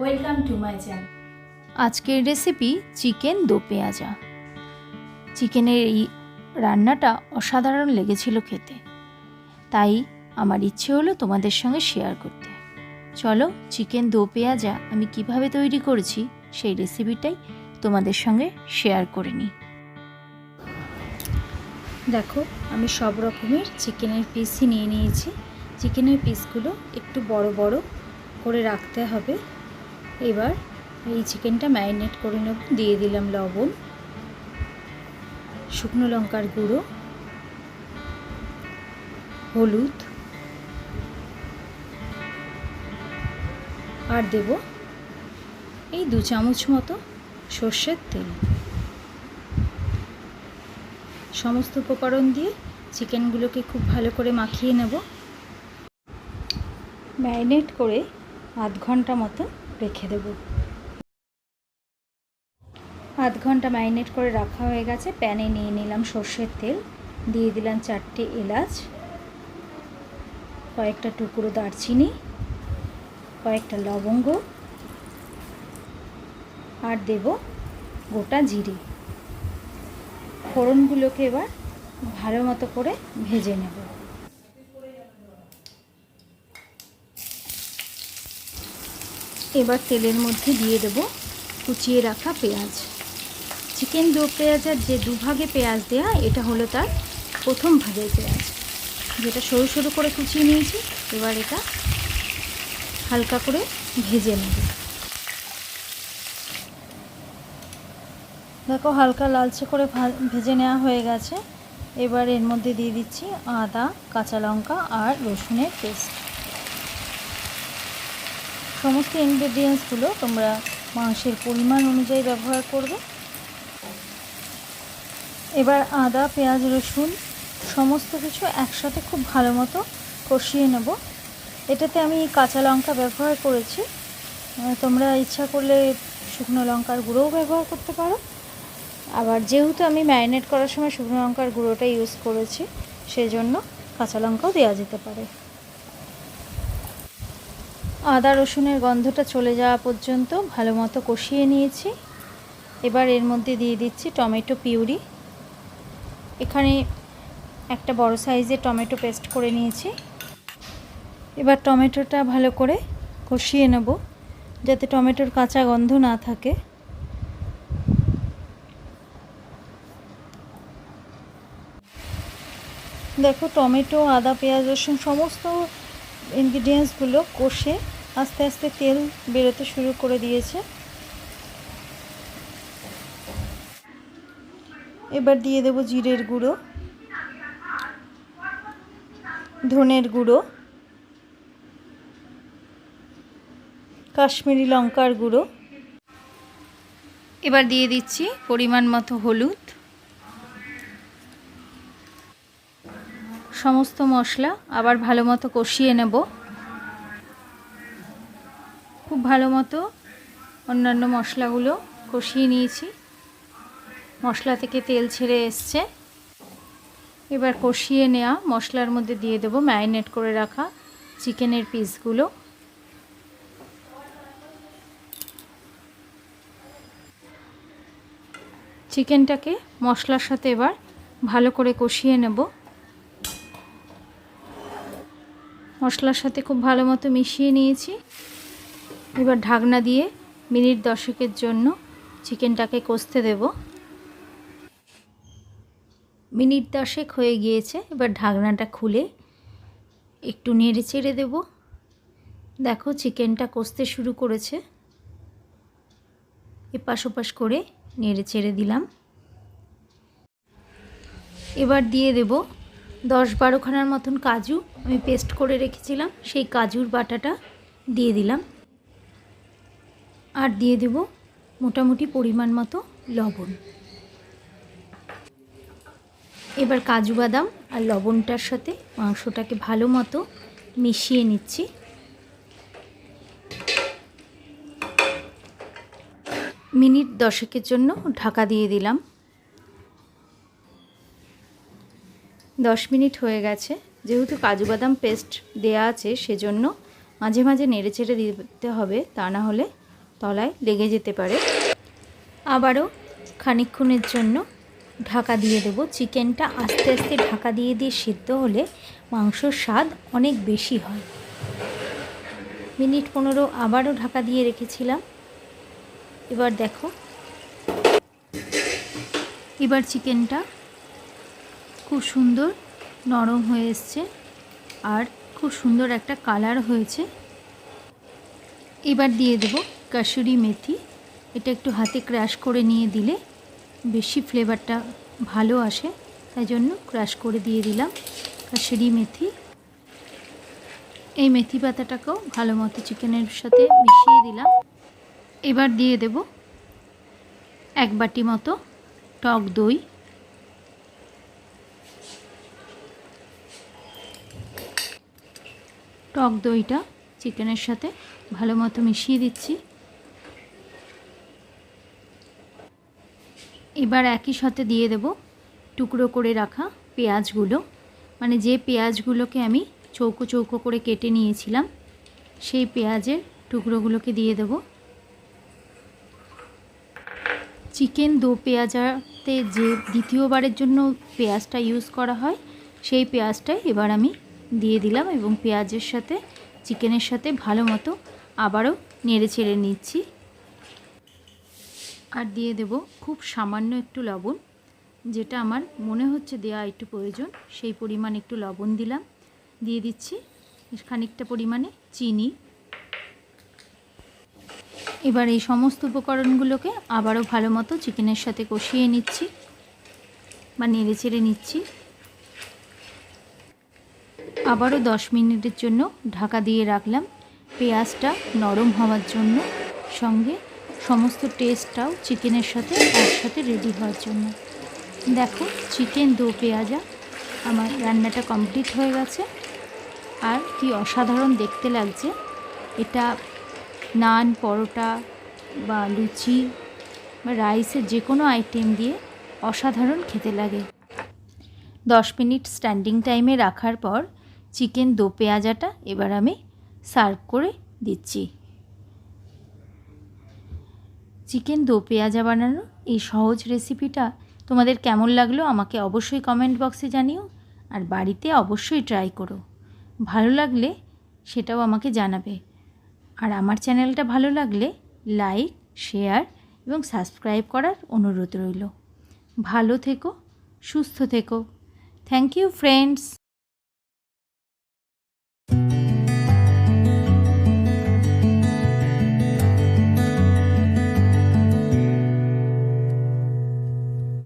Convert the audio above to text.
Welcome to my channel. আজকের recipe chicken দো পেঁয়াজা। চিকেনের এই রান্নাটা অসাধারণ লেগেছিল খেতে, তাই আমার ইচ্ছে হলো তোমাদের সঙ্গে শেয়ার করতে। চলো চিকেন দো পেঁয়াজা আমি কিভাবে তৈরি করেছি সেই রেসিপিটাই তোমাদের সঙ্গে শেয়ার করে নিই। দেখো, আমি সব রকমের চিকেনের পিসই নিয়ে নিয়েছি। চিকেনের পিসগুলো একটু বড় বড় করে রাখতে হবে। এবার এই চিকেনটা ম্যারিনেট করে নেব। দিয়ে দিলাম লবণ, শুকনো লঙ্কার গুঁড়ো, হলুদ আর দেব এই 2 চামচ মতো সর্ষের তেল। সমস্ত উপকরণ দিয়ে চিকেনগুলোকে খুব ভালো করে মাখিয়ে নেব। ম্যারিনেট করে আধ ঘন্টা মতো রেখে দেব। আধ ঘন্টা ম্যারিনেট করে রাখা হয়ে গেছে। প্যানে নিয়ে নিলাম সর্ষের তেল, দিয়ে দিলাম 4টে এলাচ, কয়েকটা টুকরো দারচিনি, কয়েকটা লবঙ্গ আর দেব গোটা জিরে। ফোড়নগুলোকে এবার ভালো মতো করে ভেজে নেব। এবার তেলের মধ্যে দিয়ে দেব কুচিয়ে রাখা পেঁয়াজ। চিকেন দো পেঁয়াজার যে দুভাগে পেঁয়াজ দেয়া, এটা হলো তার প্রথম ভাগের পেঁয়াজ, যেটা সরু সরু করে কুচিয়ে নিয়েছি। এবার এটা হালকা করে ভেজে নেব। দেখো, হালকা লালচে করে ভেজে নেওয়া হয়ে গেছে। এবার এর মধ্যে দিয়ে দিচ্ছি আদা, কাঁচা লঙ্কা আর রসুনের পেস্ট। সমস্ত ইনগ্রেডিয়েন্টসগুলো তোমরা মাংসের পরিমাণ অনুযায়ী ব্যবহার করবে। এবার আদা, পেঁয়াজ, রসুন সমস্ত কিছু একসাথে খুব ভালো মতো কষিয়ে নেব। এটাতে আমি কাঁচা লঙ্কা ব্যবহার করেছি, তোমরা ইচ্ছা করলে শুকনো লঙ্কার গুঁড়োও ব্যবহার করতে পারো। আবার যেহেতু আমি ম্যারিনেট করার সময় শুকনো লঙ্কার গুঁড়োটা ইউজ করেছি, সেজন্য কাঁচা লঙ্কাও দেওয়া যেতে পারে। আদা রসুনের গন্ধটা চলে যাওয়া পর্যন্ত ভালো মতো কষিয়ে নিয়েছি। এবার এর মধ্যে দিয়ে দিচ্ছি টমেটো পিউরি। এখানে একটা বড় সাইজের টমেটো পেস্ট করে নিয়েছি। এবার টমেটোটা ভালো করে কষিয়ে নেব, যাতে টমেটোর কাঁচা গন্ধ না থাকে। দেখো, টমেটো, আদা, পেঁয়াজ, রসুন সমস্ত ইনগ্রিডিয়েন্টসগুলো কষে আস্তে আস্তে তেল বেরোতে শুরু করে দিয়েছে। এবার দিয়ে দেব জিরের গুঁড়ো, ধনের গুঁড়ো, কাশ্মীরি লঙ্কার গুঁড়ো। এবার দিয়ে দিচ্ছি পরিমাণ মতো হলুদ। সমস্ত মশলা আবার ভালো মতো কষিয়ে নেব। খুব ভালো মতো অন্যান্য মশলাগুলো কষিয়ে নিয়েছি। মশলা থেকে তেল ছেড়ে এসছে। এবার কষিয়ে নেওয়া মশলার মধ্যে দিয়ে দেব ম্যারিনেট করে রাখা চিকেনের পিসগুলো। চিকেনটাকে মশলার সাথে এবার ভালো করে কষিয়ে নেব। মশলার সাথে খুব ভালো মতো মিশিয়ে নিয়েছি। এবার ঢাকনা দিয়ে মিনিট 10 জন্য চিকেনটাকে কষতে দেব। মিনিট 10 হয়ে গিয়েছে। এবার ঢাকনাটা খুলে একটু নেড়ে চেড়ে দেব। দেখো, চিকেনটা কষতে শুরু করেছে। এপাশ ওপাশ করে নেড়ে চেড়ে দিলাম। এবার দিয়ে দেব 10-12 খানার মতন কাজু আমি পেস্ট করে রেখেছিলাম, সেই কাজুর বাটাটা দিয়ে দিলাম। আর দিয়ে দেব মোটামুটি পরিমাণ মতো লবণ। এবার কাজু বাদাম আর লবণটার সাথে মাংসটাকে ভালো মতো মিশিয়ে নিচ্ছি। মিনিট 10 জন্য ঢাকা দিয়ে দিলাম। 10 মিনিট হয়ে গেছে। যেহেতু কাজু বাদাম পেস্ট দেয়া আছে, সেজন্য মাঝে মাঝে নেড়ে চেড়ে দিতে হবে, তা না হলে তলায় লেগে যেতে পারে। আবারও খানিকক্ষণের জন্য ঢাকা দিয়ে দেব। চিকেনটা আস্তে আস্তে ঢাকা দিয়ে দিয়ে সিদ্ধ হলে মাংসর স্বাদ অনেক বেশি হয়। মিনিট 15 আবারও ঢাকা দিয়ে রেখেছিলাম। এবার দেখো, এবার চিকেনটা খুব সুন্দর নরম হয়ে এসছে আর খুব সুন্দর একটা কালার হয়েছে। এবার দিয়ে দেব কাসুরি মেথি। এটা একটু হাতে ক্রাশ করে নিয়ে দিলে বেশি ফ্লেভারটা ভালো আসে, তাই জন্য ক্রাশ করে দিয়ে দিলাম কাসুরি মেথি। এই মেথি পাতাটাকেও ভালো মতো চিকেনের সাথে মিশিয়ে দিলাম। এবার দিয়ে দেব 1 বাটি মতো টক দই। টক দইটা চিকেনের সাথে ভালো মতো মিশিয়ে দিচ্ছি। এবার একই সাথে দিয়ে দেব টুকরো করে রাখা পেঁয়াজগুলো, মানে যে পেঁয়াজগুলোকে আমি চৌকো চৌকো করে কেটে নিয়েছিলাম সেই পেঁয়াজের টুকরোগুলোকে দিয়ে দেব। চিকেন দো পেঁয়াজাতে যে দ্বিতীয়বারের জন্য পেঁয়াজটা ইউজ করা হয় সেই পেঁয়াজটাই এবার আমি দিয়ে দিলাম এবং পেঁয়াজের সাথে চিকেনের সাথে ভালো মতো আবারও নেড়ে চেড়ে নিচ্ছি। আর দিয়ে দেব খুব সামান্য একটু লবণ, যেটা আমার মনে হচ্ছে দেওয়া একটু প্রয়োজন, সেই পরিমাণ একটু লবণ দিলাম। দিয়ে দিচ্ছি খানিকটা পরিমাণে চিনি। এবার এই সমস্ত উপকরণগুলোকে আবারও ভালো মতো চিকেনের সাথে কষিয়ে নিচ্ছি বা নেড়ে চেড়ে নিচ্ছি। আবারও 10 মিনিটের জন্য ঢাকা দিয়ে রাখলাম পেঁয়াজটা নরম হওয়ার জন্য, সঙ্গে সমস্ত টেস্টটাও চিকেনের সাথে একসাথে রেডি হওয়ার জন্য। দেখো, চিকেন দো পেঁয়াজা আমার রান্নাটা কমপ্লিট হয়ে গেছে। আর কি অসাধারণ দেখতে লাগছে! এটা নান, পরোটা বা লুচি বা রাইসের যে কোনো আইটেম দিয়ে অসাধারণ খেতে লাগে। 10 মিনিট স্ট্যান্ডিং টাইমে রাখার পর চিকেন দো পেঁয়াজাটা এবার আমি সার্ভ করে দিচ্ছি। চিকেন দো পেঁয়াজা বানানোর এই সহজ রেসিপিটা তোমাদের কেমন লাগলো আমাকে অবশ্যই কমেন্ট বক্সে জানিও, আর বাড়িতে অবশ্যই ট্রাই করো। ভালো লাগলে সেটাও আমাকে জানাবে। আর আমার চ্যানেলটা ভালো লাগলে লাইক, শেয়ার এবং সাবস্ক্রাইব করার অনুরোধ রইল। ভালো থেকো, সুস্থ থেকো। Thank you friends.